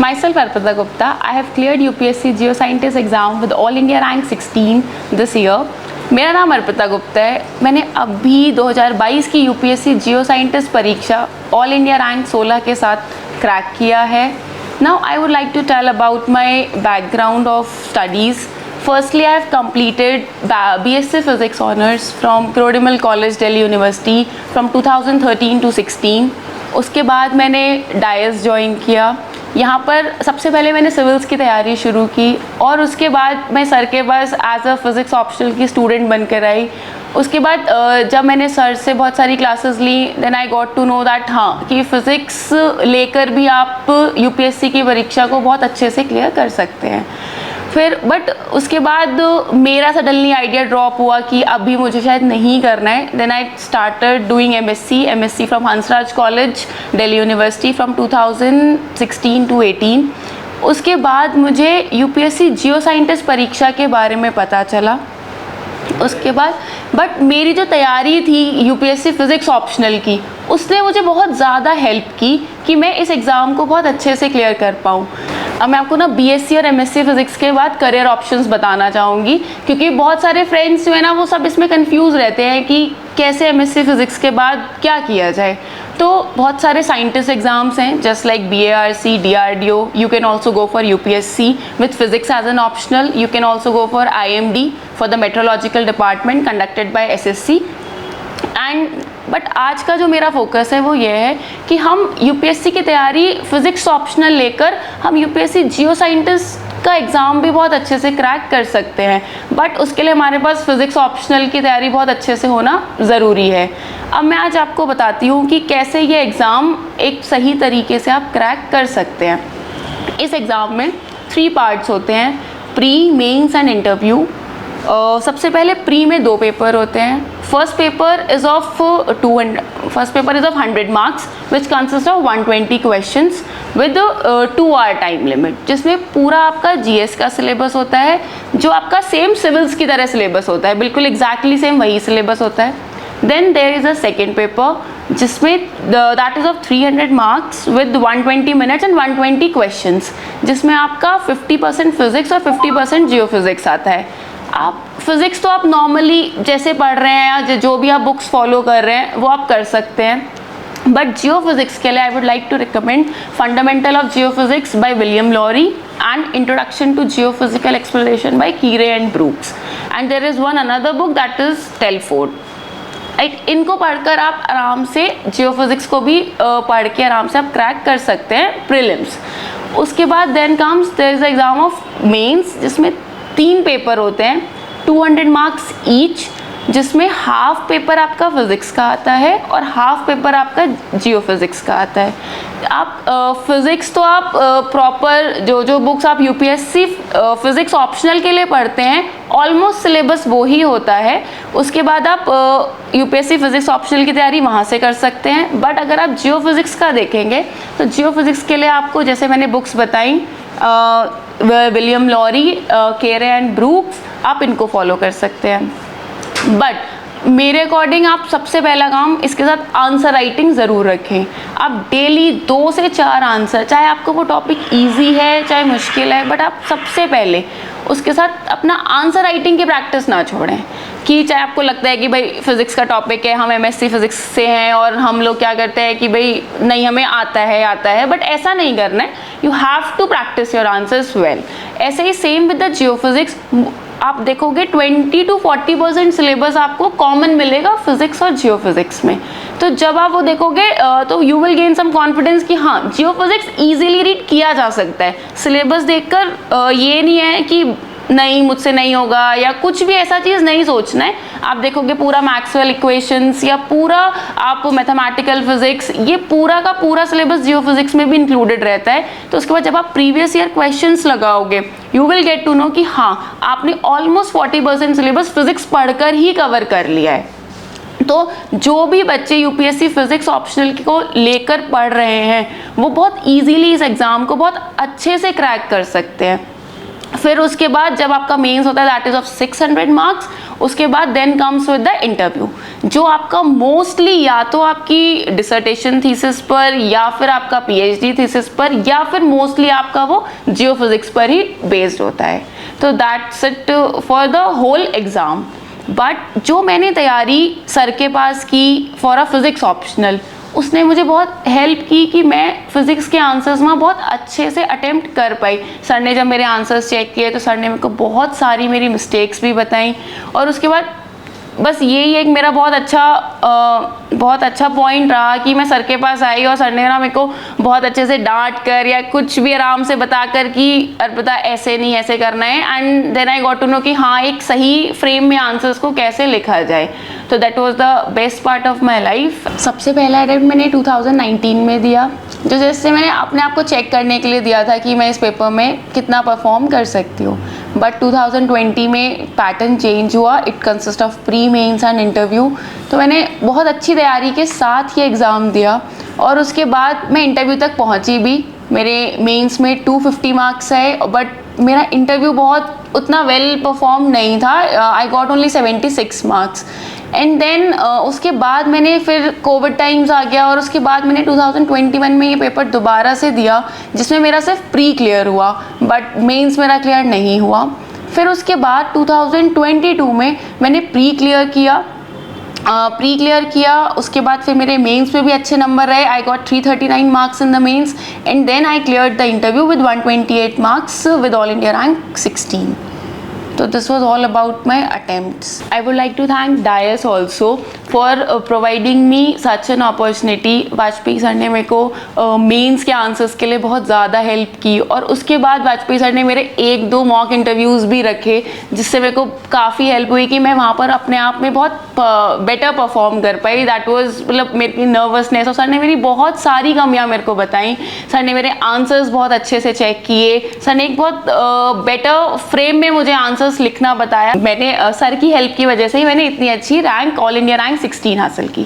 Myself Arpita Gupta. I have cleared UPSC Geoscientist exam with All India rank 16 this year. मेरा नाम अर्पिता गुप्ता है। मैंने अभी 2022 की UPSC Geoscientist परीक्षा ऑल इंडिया रैंक 16 के साथ क्रैक किया है। Now I would like to tell about my background of studies. Firstly, I have completed BSc Physics Honours from Crodimal College, Delhi University from 2013 to 16. उसके बाद मैंने DISE join किया। यहाँ पर सबसे पहले मैंने सिविल्स की तैयारी शुरू की और उसके बाद मैं सर के पास एज अ फिज़िक्स ऑप्शनल की स्टूडेंट बनकर आई। उसके बाद जब मैंने सर से बहुत सारी क्लासेस ली, then I got to know that हाँ कि फ़िज़िक्स लेकर भी आप यूपीएससी की परीक्षा को बहुत अच्छे से क्लियर कर सकते हैं। फिर बट उसके बाद मेरा सडनली आइडिया ड्रॉप हुआ कि अभी मुझे शायद नहीं करना है। Then I started doing MSc from Hansraj college, Delhi university from 2016 to 18। उसके बाद मुझे यूपीएससी जियो साइंटिस्ट परीक्षा के बारे में पता चला। उसके बाद बट मेरी जो तैयारी थी यूपीएससी फ़िज़िक्स ऑप्शनल की, उसने मुझे बहुत ज़्यादा हेल्प की कि मैं इस एग्ज़ाम को बहुत अच्छे से क्लियर कर पाऊँ। अब मैं आपको ना बीएससी और एमएससी फ़िज़िक्स के बाद करियर ऑप्शंस बताना चाहूँगी, क्योंकि बहुत सारे फ्रेंड्स जो है ना वो सब इसमें कंफ्यूज रहते हैं कि कैसे एमएससी फ़िज़िक्स के बाद क्या किया जाए। तो बहुत सारे साइंटिस्ट एग्जाम्स हैं just like BARC, DRDO. You can also go for UPSC with physics as an optional. You can also go for IMD for the meteorological department conducted by SSC. But आज का जो मेरा focus है वो ये है कि हम यूपीएससी की तैयारी फिज़िक्स ऑप्शनल लेकर हम यूपीएससी जियो साइंटिस्ट का एग्ज़ाम भी बहुत अच्छे से क्रैक कर सकते हैं। बट उसके लिए हमारे पास फिज़िक्स ऑप्शनल की तैयारी बहुत अच्छे से होना ज़रूरी है। अब मैं आज आपको बताती हूँ कि कैसे ये एग्ज़ाम एक सही तरीके से आप क्रैक कर सकते हैं। इस एग्ज़ाम में 3 पार्ट्स होते हैं, प्री, मेंस एंड इंटरव्यू। सबसे पहले प्री में 2 पेपर होते हैं। First paper is of 100 marks which consist of 120 questions with 2 hour time limit, जिसमें पूरा आपका जीएस का सिलेबस होता है, जो आपका सेम सिविल्स की तरह सिलेबस होता है, बिल्कुल एग्जैक्टली सेम वही सिलेबस होता है। Then there is a second paper जिसमें that is of 300 marks with 120 minutes and 120 questions, जिसमें आपका 50% फिज़िक्स और 50% जियो फिज़िक्स आता है। आप फिज़िक्स तो आप नॉर्मली जैसे पढ़ रहे हैं या जो भी आप बुक्स फॉलो कर रहे हैं वो आप कर सकते हैं। बट जियो फिज़िक्स के लिए I would like to recommend fundamental of geophysics by William Lowrie and introduction to geophysical exploration by Kearey and Brooks, and there is one another book that is Telford. इनको पढ़कर आप आराम से जियो physics को भी पढ़ के आराम से आप क्रैक कर सकते हैं प्रीलिम्स। उसके बाद then comes there is the exam of mains, जिसमें 3 पेपर होते हैं, 200 मार्क्स ईच, जिसमें हाफ पेपर आपका फिज़िक्स का आता है और हाफ पेपर आपका जियो फिज़िक्स का आता है। आप फिज़िक्स तो आप प्रॉपर जो बुक्स आप यूपीएससी फिज़िक्स ऑप्शनल के लिए पढ़ते हैं ऑलमोस्ट सिलेबस वो ही होता है। उसके बाद आप यूपीएससी फिज़िक्स ऑप्शनल की तैयारी वहाँ से कर सकते हैं। बट अगर आप जियो फिज़िक्स का देखेंगे तो जियो फिज़िक्स के लिए आपको, जैसे मैंने बुक्स बताई, विलियम लॉरी, केरे एंड ब्रूक्स, आप इनको फॉलो कर सकते हैं। बट मेरे अकॉर्डिंग आप सबसे पहला काम इसके साथ आंसर राइटिंग ज़रूर रखें। आप डेली 2 से 4 आंसर, चाहे आपको वो टॉपिक इजी है चाहे मुश्किल है, बट आप सबसे पहले उसके साथ अपना आंसर राइटिंग की प्रैक्टिस ना छोड़ें। कि चाहे आपको लगता है कि भाई फिज़िक्स का टॉपिक है, हम एमएससी फिज़िक्स से हैं और हम लोग क्या करते हैं कि भाई नहीं हमें आता है, बट ऐसा नहीं करना है। You have to practise your answers well. ऐसे ही same with the geophysics, आप देखोगे 20 to 40% सिलेबस आपको कॉमन मिलेगा फिज़िक्स और जियो फिज़िक्स में। तो जब आप वो देखोगे तो you will gain some confidence कि हाँ जियो फिज़िक्स ईजिली रीड किया जा सकता है। सिलेबस देखकर ये नहीं है कि नहीं मुझसे नहीं होगा या कुछ भी ऐसा चीज़ नहीं सोचना है। आप देखोगे पूरा मैक्सवेल इक्वेशंस या पूरा आप मैथमेटिकल फिजिक्स, ये पूरा का पूरा सिलेबस जियो फिजिक्स में भी इंक्लूडेड रहता है। तो उसके बाद जब आप प्रीवियस ईयर क्वेश्चंस लगाओगे you will get to know कि हाँ आपने ऑलमोस्ट 40% सिलेबस फिजिक्स पढ़कर ही कवर कर लिया है। तो जो भी बच्चे यूपीएससी फिजिक्स ऑप्शनल को लेकर पढ़ रहे हैं वो बहुत इजीली इस एग्ज़ाम को बहुत अच्छे से क्रैक कर सकते हैं। फिर उसके बाद जब आपका मेंस होता है दैट इज ऑफ 600 मार्क्स, उसके बाद then comes with the interview, जो आपका मोस्टली या तो आपकी डिसर्टेशन थीसिस पर या फिर आपका पीएचडी थीसिस पर या फिर मोस्टली आपका वो जियोफिजिक्स पर ही बेस्ड होता है। तो that's it for the whole exam. But जो मैंने तैयारी सर के पास की फॉर अ फिज़िक्स ऑप्शनल, उसने मुझे बहुत हेल्प की कि मैं फिज़िक्स के आंसर्स में बहुत अच्छे से अटेम्प्ट कर पाई। सर ने जब मेरे आंसर्स चेक किए तो सर ने मेरे को बहुत सारी मेरी मिस्टेक्स भी बताई, और उसके बाद बस यही एक मेरा बहुत अच्छा पॉइंट रहा कि मैं सर के पास आई और सर ने ना मेरे को बहुत अच्छे से डांट कर या कुछ भी आराम से बता कर कि अर्पिता ऐसे नहीं ऐसे करना है, and then I got to know कि हाँ एक सही फ्रेम में आंसर्स को कैसे लिखा जाए। तो that was the best part of my life. सबसे पहला अटेम्प्ट मैंने 2019 में दिया, जो जैसे मैंने अपने आप को चेक करने के लिए दिया था कि मैं इस पेपर में कितना परफॉर्म कर सकती हूँ। बट 2020 में पैटर्न चेंज हुआ, it consist of pre mains and interview. तो मैंने बहुत अच्छी तैयारी के साथ ये एग्ज़ाम दिया और उसके बाद मैं इंटरव्यू तक पहुँची भी। मेरे मेंस में 250 मार्क्स है, बट मेरा इंटरव्यू बहुत उतना वेल परफॉर्म नहीं था, I got only 76 marks. And then उसके बाद मैंने फिर कोविड टाइम्स आ गया और उसके बाद मैंने 2021 में ये पेपर दोबारा से दिया, जिसमें मेरा सिर्फ प्री क्लियर हुआ बट मेंस मेरा क्लियर नहीं हुआ। फिर उसके बाद 2022 में मैंने प्री क्लियर किया, उसके बाद फिर मेरे मेंस में भी अच्छे नंबर रहे। I got 339 marks in the mains and then I cleared the interview with 128 marks with all India rank 16. So this was all about my attempts. I would like to thank DIAS also for providing me such an opportunity. Vajpayee sir ने मेरे को mains के answers के लिए बहुत ज़्यादा help की, और उसके बाद वाजपेयी सर ने मेरे 1-2 मॉक इंटरव्यूज़ भी रखे, जिससे मेरे को काफ़ी हेल्प हुई कि मैं वहाँ पर अपने आप में बहुत बेटर परफॉर्म कर पाई। दैट वाज मतलब मेरी नर्वसनेस, और सर ने मेरी बहुत सारी कमियाँ मेरे को बताई। सर ने मेरे आंसर्स बहुत अच्छे से चेक किए, सर ने एक बहुत बेटर फ्रेम में मुझे आंसर्स लिखना बताया। मैंने सर की हेल्प की वजह से ही मैंने इतनी अच्छी रैंक ऑल इंडिया रैंक 16 हासिल की।